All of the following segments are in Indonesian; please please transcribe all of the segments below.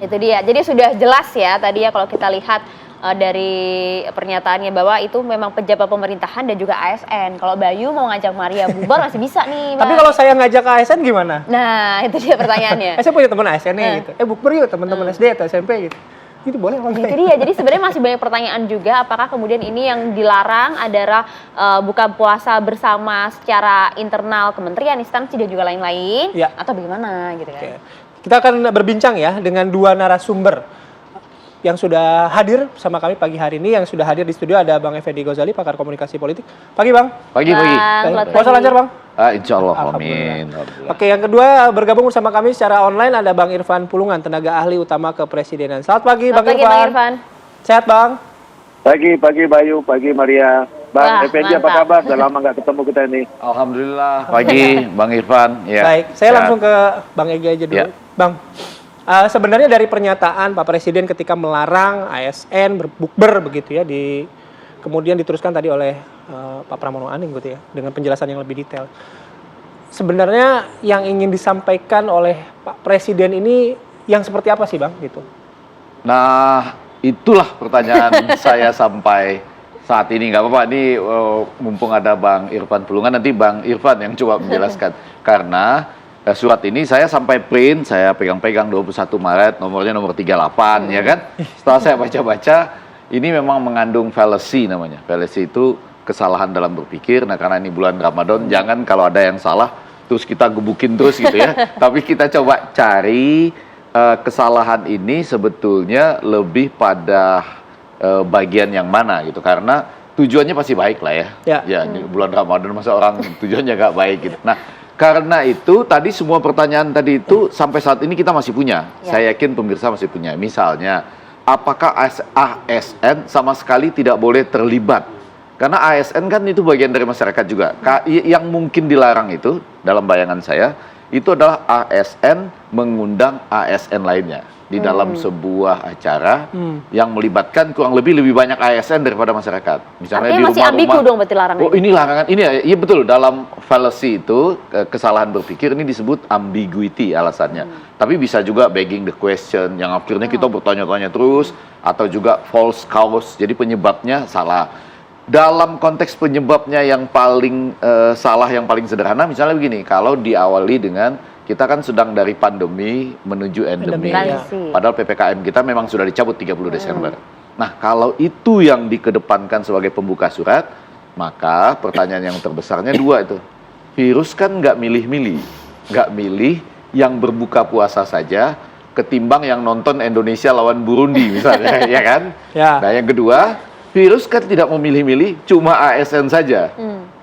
Itu dia. Jadi sudah jelas ya tadi ya kalau kita lihat dari pernyataannya bahwa itu memang pejabat pemerintahan dan juga ASN. Kalau Bayu mau ngajak Maria bubar masih bisa nih, Bang. Tapi kalau saya ngajak ke ASN gimana? Nah, itu dia pertanyaannya. Saya punya teman ASN nih gitu. Bukber yuk teman-teman SD atau SMP gitu. Itu boleh apa enggak? Itu dia. Jadi sebenarnya masih banyak pertanyaan juga apakah kemudian ini yang dilarang adalah buka puasa bersama secara internal kementerian, instansi dan juga lain-lain atau bagaimana gitu kan. Oke. Kita akan berbincang ya dengan dua narasumber yang sudah hadir sama kami pagi hari ini. Yang sudah hadir di studio ada Bang Effendi Ghazali, pakar komunikasi politik. Pagi Bang. Pagi. Puasa lancar Bang? Insya Allah, amin. Oke, yang kedua bergabung bersama kami secara online ada Bang Irfan Pulungan, tenaga ahli utama kepresidenan. Selamat pagi Bang Irfan. Sehat Bang? Pagi Bayu, pagi Maria. Bang Effendi apa kabar? Udah lama nggak ketemu kita ini. Alhamdulillah. Pagi Bang Irfan. Ya. Baik, saya langsung ke Bang Egy aja dulu. Bang, sebenarnya dari pernyataan Pak Presiden ketika melarang ASN berbukber begitu ya, kemudian diteruskan tadi oleh Pak Pramono Anung gitu ya, dengan penjelasan yang lebih detail. Sebenarnya yang ingin disampaikan oleh Pak Presiden ini yang seperti apa sih Bang gitu? Nah, itulah pertanyaan saya sampai saat ini. Nggak apa-apa, ini mumpung ada Bang Irfan Pulungan, nanti Bang Irfan yang coba menjelaskan. Karena surat ini saya sampai print, saya pegang-pegang 21 Maret, nomornya nomor 38, ya kan? Setelah saya baca-baca, ini memang mengandung fallacy namanya. Fallacy itu kesalahan dalam berpikir. Nah, karena ini bulan Ramadan, jangan kalau ada yang salah, terus kita gebukin terus gitu ya. Tapi kita coba cari kesalahan ini sebetulnya lebih pada bagian yang mana gitu. Karena tujuannya pasti baik lah ya. Ya, ini bulan Ramadan masa orang tujuannya nggak baik gitu. Nah, karena itu tadi semua pertanyaan tadi itu sampai saat ini kita masih punya. Saya yakin pemirsa masih punya. Misalnya, apakah ASN sama sekali tidak boleh terlibat? Karena ASN kan itu bagian dari masyarakat juga. Yang mungkin dilarang itu dalam bayangan saya itu adalah ASN mengundang ASN lainnya di dalam sebuah acara yang melibatkan kurang lebih banyak ASN daripada masyarakat. Misalnya artinya di masih ambigu dong berarti larangan. Oh, ini larangan. Ini iya betul, dalam fallacy itu kesalahan berpikir ini disebut ambiguity alasannya. Tapi bisa juga begging the question yang akhirnya kita bertanya-tanya terus, atau juga false cause. Jadi penyebabnya salah. Dalam konteks penyebabnya yang paling salah, yang paling sederhana misalnya begini, kalau diawali dengan kita kan sedang dari pandemi menuju endemi. Padahal PPKM kita memang sudah dicabut 30 Desember. Nah, kalau itu yang dikedepankan sebagai pembuka surat, maka pertanyaan yang terbesarnya dua itu. Virus kan nggak milih-milih. Nggak milih yang berbuka puasa saja ketimbang yang nonton Indonesia lawan Burundi misalnya, ya kan? Nah, yang kedua, virus kan tidak memilih-milih, cuma ASN saja.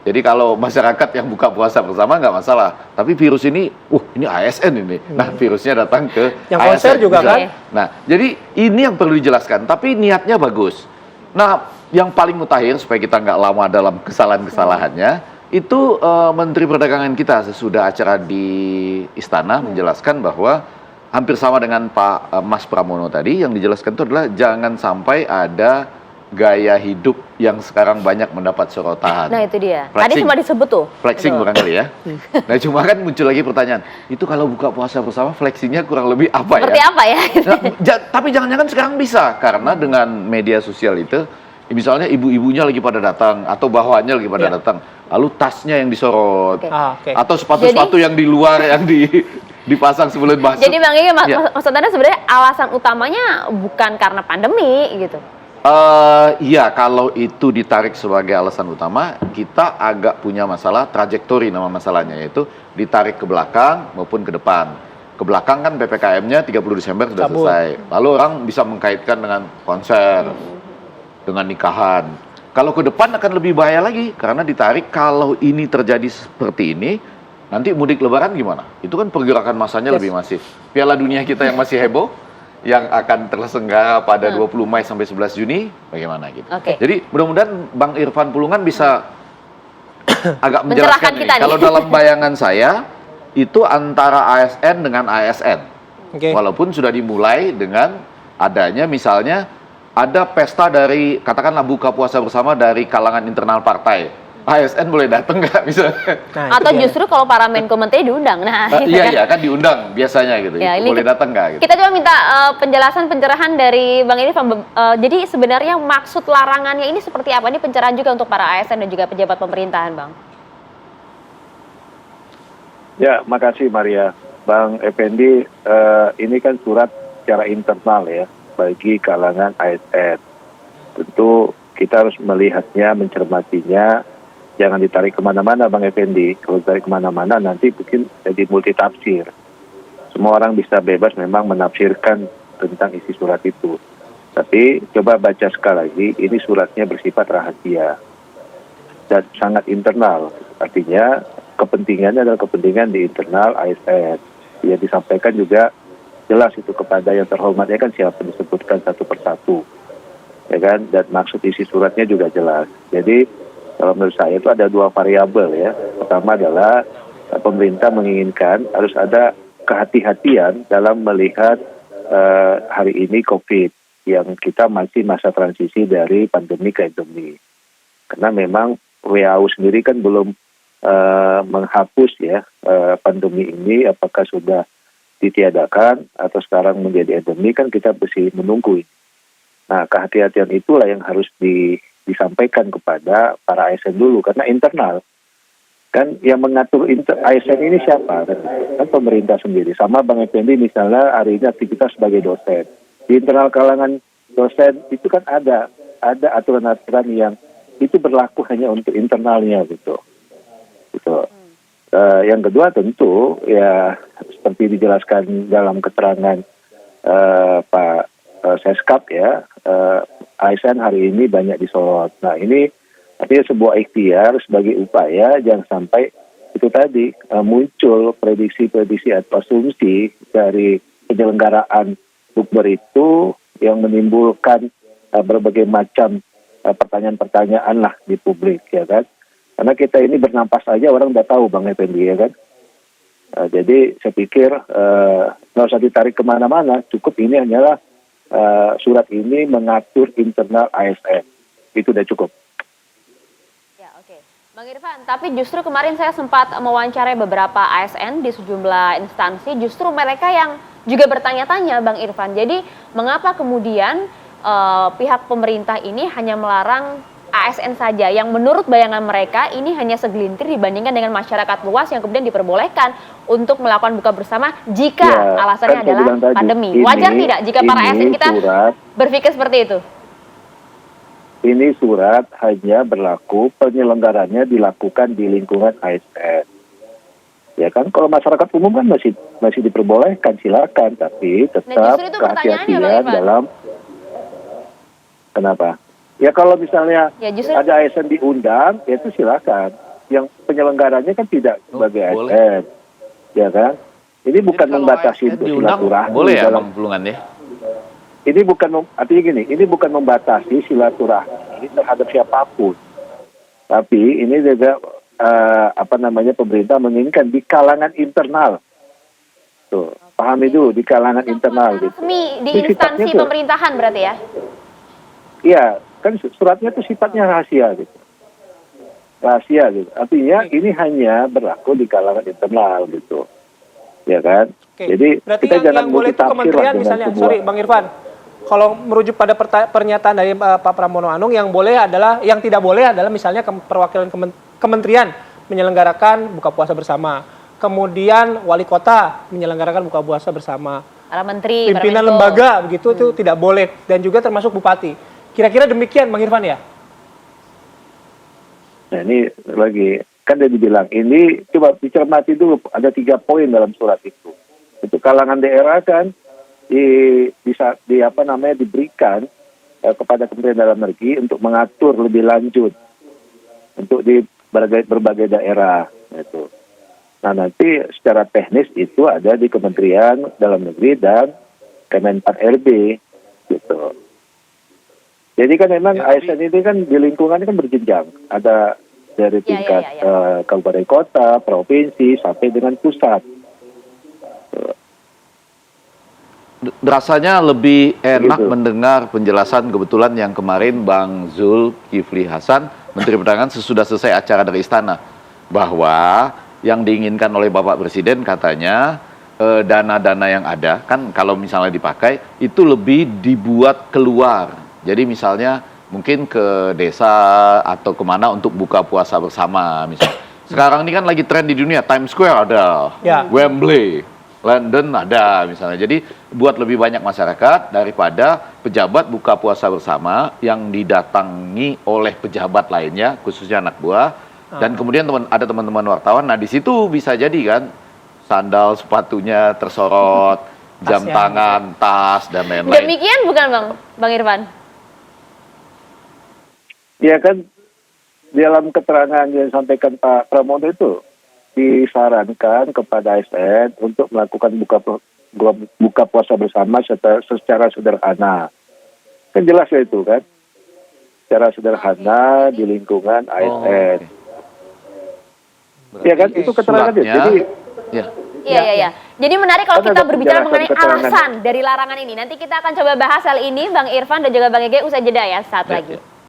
Jadi kalau masyarakat yang buka puasa bersama nggak masalah. Tapi virus ini, ini ASN ini. Nah, virusnya datang ke yang ASN. konser juga kan? Nah, jadi ini yang perlu dijelaskan. Tapi niatnya bagus. Nah, yang paling mutakhir supaya kita nggak lama dalam kesalahan-kesalahannya, itu Menteri Perdagangan kita sesudah acara di Istana menjelaskan bahwa hampir sama dengan Pak Mas Pramono tadi, yang dijelaskan itu adalah jangan sampai ada gaya hidup yang sekarang banyak mendapat sorotan. Nah, itu dia. Flexing. Tadi cuma disebut tuh. Flexing barangkali ya. Nah, cuma kan muncul lagi pertanyaan, itu kalau buka puasa bersama flexingnya kurang lebih apa Seperti ya? apa ya? Nah, tapi jangan-jangan sekarang bisa, karena dengan media sosial itu, misalnya ibu-ibunya lagi pada datang, atau bawahannya lagi pada datang, lalu tasnya yang disorot, atau sepatu-sepatu yang di luar yang dipasang sebelum masuk. Jadi Bang Egy, maksud Anda sebenarnya alasan utamanya bukan karena pandemi gitu? Iya, kalau itu ditarik sebagai alasan utama, kita agak punya masalah trajektori nama masalahnya, yaitu ditarik ke belakang maupun ke depan. Ke belakang kan PPKM-nya 30 Desember sudah selesai. Lalu orang bisa mengkaitkan dengan konser, dengan nikahan. Kalau ke depan akan lebih bahaya lagi, karena ditarik kalau ini terjadi seperti ini, nanti mudik lebaran gimana? Itu kan pergerakan masanya lebih masif. Piala Dunia kita yang masih heboh, yang akan terselenggara pada 20 Mei sampai 11 Juni, bagaimana gitu. Jadi mudah-mudahan Bang Irfan Pulungan bisa agak menjelaskan ini. Kalau dalam bayangan saya, itu antara ASN dengan ASN. Walaupun sudah dimulai dengan adanya misalnya, ada pesta dari, katakanlah buka puasa bersama dari kalangan internal partai. ASN boleh datang nggak misalnya? Nah, Atau justru kalau para Menko Menteri diundang. Nah, gitu Iya, kan. iya kan diundang biasanya gitu. Ya, ini Boleh datang nggak gitu? Kita coba minta pencerahan dari Bang Irfan. Jadi sebenarnya maksud larangannya ini seperti apa? Ini pencerahan juga untuk para ASN dan juga pejabat pemerintahan, Bang. Ya, makasih Maria. Bang Effendi, ini kan surat secara internal ya, bagi kalangan ASN. Tentu kita harus melihatnya, mencermatinya, jangan ditarik kemana-mana Bang Effendi. Kalau ditarik kemana-mana nanti mungkin jadi multitafsir. Semua orang bisa bebas memang menafsirkan tentang isi surat itu. Tapi coba baca sekali lagi, ini suratnya bersifat rahasia dan sangat internal. Artinya kepentingannya adalah kepentingan di internal ASN. Ya disampaikan juga jelas itu kepada yang terhormatnya kan siapa disebutkan satu persatu. Ya kan, dan maksud isi suratnya juga jelas. Jadi kalau menurut saya itu ada dua variabel ya. Pertama adalah pemerintah menginginkan harus ada kehati-hatian dalam melihat hari ini COVID yang kita masih masa transisi dari pandemi ke endemi. Karena memang WHO sendiri kan belum menghapus ya pandemi ini, apakah sudah ditiadakan atau sekarang menjadi endemi kan kita mesti menunggu ini. Nah, kehati-hatian itulah yang harus disampaikan kepada para ASN dulu, karena internal. Kan yang mengatur ASN ini siapa? Kan pemerintah sendiri. Sama Bang Effendi misalnya hari ini aktivitas sebagai dosen. Di internal kalangan dosen itu kan ada aturan-aturan yang itu berlaku hanya untuk internalnya gitu. Yang kedua tentu ya seperti dijelaskan dalam keterangan Pak Seskap ya, ASN hari ini banyak disorot. Nah ini artinya sebuah ikhtiar sebagai upaya jangan sampai itu tadi muncul prediksi-prediksi atau asumsi dari penyelenggaraan bukber itu yang menimbulkan berbagai macam pertanyaan-pertanyaan lah di publik ya kan. Karena kita ini bernampas saja orang udah tahu Bang Effendi ya kan. Jadi saya pikir nggak usah ditarik kemana-mana, cukup ini hanyalah surat ini mengatur internal ASN. Itu udah cukup. Ya, oke. Bang Irfan, tapi justru kemarin saya sempat mewawancarai beberapa ASN di sejumlah instansi, justru mereka yang juga bertanya-tanya Bang Irfan. Jadi mengapa kemudian pihak pemerintah ini hanya melarang ASN saja yang menurut bayangan mereka ini hanya segelintir dibandingkan dengan masyarakat luas yang kemudian diperbolehkan untuk melakukan buka bersama jika alasannya kan adalah pandemi. Wajar tidak jika para ASN kita berpikir seperti itu? Ini surat hanya berlaku penyelenggarannya dilakukan di lingkungan ASN. Ya kan, kalau masyarakat umum kan masih diperbolehkan, silakan, tapi tetap kehati-hatian dalam. Kenapa? Ya kalau misalnya ada ASN diundang, ya itu silakan. Yang penyelenggaranya kan tidak sebagai ASN, ya kan? Ini bukan membatasi untuk silaturahmi. Boleh ya Bang Pulungan ya? Ini bukan, artinya gini, ini bukan membatasi silaturahmi terhadap siapapun. Tapi ini juga pemerintah menginginkan di kalangan internal. Tuh, pahami dulu di kalangan internal gitu. Resmi di instansi pemerintahan berarti ya? Iya, kan suratnya itu sifatnya rahasia gitu. Rahasia gitu. Artinya ini hanya berlaku di kalangan internal gitu. Ya kan? Oke. Jadi berarti kita jangan yang boleh itu kementerian misalnya. Sorry Bang Irfan. Kalau merujuk pada pernyataan dari Pak Pramono Anung, yang tidak boleh adalah misalnya perwakilan kementerian menyelenggarakan buka puasa bersama. Kemudian wali kota menyelenggarakan buka puasa bersama. Para menteri, pimpinan lembaga begitu itu tidak boleh, dan juga termasuk bupati. Kira-kira demikian Bang Irfan ya? Nah ini lagi kan dia dibilang ini coba dicermati dulu, ada 3 poin dalam surat itu. Untuk kalangan daerah kan diberikan kepada Kementerian Dalam Negeri untuk mengatur lebih lanjut untuk di berbagai daerah itu. Nah nanti secara teknis itu ada di Kementerian Dalam Negeri dan Kemenpan RB gitu. Jadi kan memang ASN ini kan di lingkungannya kan berjenjang. Ada dari tingkat kabupaten kota, provinsi, sampai dengan pusat. Rasanya lebih enak mendengar penjelasan kebetulan yang kemarin Bang Zulkifli Hasan Menteri Perdagangan sesudah selesai acara dari istana bahwa yang diinginkan oleh Bapak Presiden katanya dana-dana yang ada kan kalau misalnya dipakai itu lebih dibuat keluar. Jadi misalnya mungkin ke desa atau kemana untuk buka puasa bersama misalnya. Sekarang ini kan lagi tren di dunia, Times Square ada, Ya. Wembley, London ada misalnya. Jadi buat lebih banyak masyarakat daripada pejabat buka puasa bersama yang didatangi oleh pejabat lainnya, khususnya anak buah. Dan kemudian ada teman-teman wartawan, nah di situ bisa jadi kan sandal sepatunya tersorot, jam Tasnya tangan, tas dan lain-lain. Demikian bukan Bang Irfan? Ya kan dalam keterangan yang disampaikan Pak Pramono itu disarankan kepada ASN untuk melakukan buka puasa bersama secara sederhana. Kan jelas ya itu kan. Secara sederhana di lingkungan ASN. Berarti Ya kan itu keterangannya. suratnya- Jadi ya. Iya. Jadi menarik kalau Kan kita ada berbicara penjelasan mengenai keterangan. alasan dari larangan ini. Nanti kita akan coba bahas hal ini, Bang Irfan dan juga Bang Ege usai jeda ya saat Ya, lagi. ya.